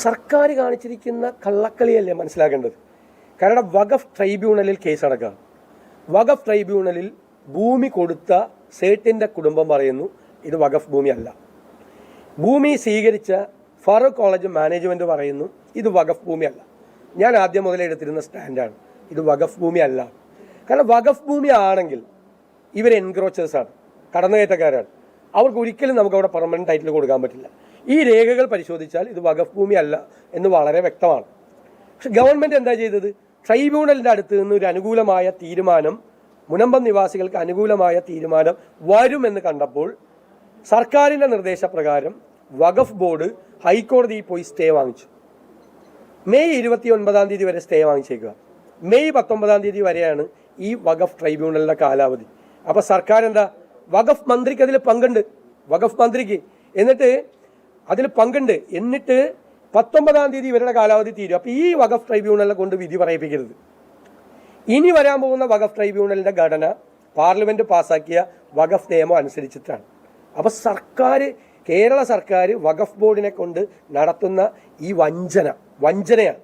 സർക്കാർ കാണിച്ചിരിക്കുന്ന കള്ളക്കളിയല്ലേ മനസ്സിലാക്കേണ്ടത്. കാരണം വഖഫ് ട്രൈബ്യൂണലിൽ കേസ് നടക്കുക. വഖഫ് ട്രൈബ്യൂണലിൽ ഭൂമി കൊടുത്ത സേട്ടിൻ്റെ കുടുംബം പറയുന്നു ഇത് വഖഫ് ഭൂമിയല്ല. ഭൂമി സ്വീകരിച്ച ഫറൂഖ് കോളേജ് മാനേജ്മെൻറ്റ് പറയുന്നു ഇത് വഖഫ് ഭൂമിയല്ല. ഞാൻ ആദ്യം മുതലേ എടുത്തിരുന്ന സ്റ്റാൻഡാണ് ഇത് വഖഫ് ഭൂമിയല്ല. കാരണം വഖഫ് ഭൂമി ആണെങ്കിൽ ഇവർ എൻക്രോച്ചേഴ്സാണ്, കടന്നുകയറ്റക്കാരാണ്. അവർക്ക് ഒരിക്കലും നമുക്ക് അവിടെ പെർമനൻറ്റ് ടൈറ്റിൽ കൊടുക്കാൻ പറ്റില്ല. ഈ രേഖകൾ പരിശോധിച്ചാൽ ഇത് വഖഫ് ഭൂമി അല്ല എന്ന് വളരെ വ്യക്തമാണ്. പക്ഷെ ഗവൺമെൻറ് എന്താ ചെയ്തത്? ട്രൈബ്യൂണലിൻ്റെ അടുത്ത് നിന്ന് ഒരു അനുകൂലമായ തീരുമാനം, മുനമ്പം നിവാസികൾക്ക് അനുകൂലമായ തീരുമാനം വരുമെന്ന് കണ്ടപ്പോൾ സർക്കാരിൻ്റെ നിർദ്ദേശപ്രകാരം വഖഫ് ബോർഡ് ഹൈക്കോടതിയിൽ പോയി സ്റ്റേ വാങ്ങിച്ചു. മെയ് 29 വരെ സ്റ്റേ വാങ്ങിച്ചേക്കുക. മെയ് 19 വരെയാണ് ഈ വഖഫ് ട്രൈബ്യൂണലിൻ്റെ കാലാവധി. അപ്പോൾ സർക്കാർ എന്താ, വഖഫ് മന്ത്രിക്ക് അതിൽ പങ്കുണ്ട്, വഖഫ് മന്ത്രിക്ക് എന്നിട്ട് അതിൽ പങ്കുണ്ട്. എന്നിട്ട് 19 ഇവരുടെ കാലാവധി തീരും. അപ്പോൾ ഈ വഖഫ് ട്രൈബ്യൂണലിനെ കൊണ്ട് വിധി പറയിപ്പിക്കരുത്. ഇനി വരാൻ പോകുന്ന വഖഫ് ട്രൈബ്യൂണലിൻ്റെ ഘടന പാർലമെൻറ്റ് പാസ്സാക്കിയ വഖഫ് നിയമം അനുസരിച്ചിട്ടാണ്. അപ്പോൾ കേരള സർക്കാർ വഖഫ് ബോർഡിനെ കൊണ്ട് നടത്തുന്ന ഈ വഞ്ചനയാണ്.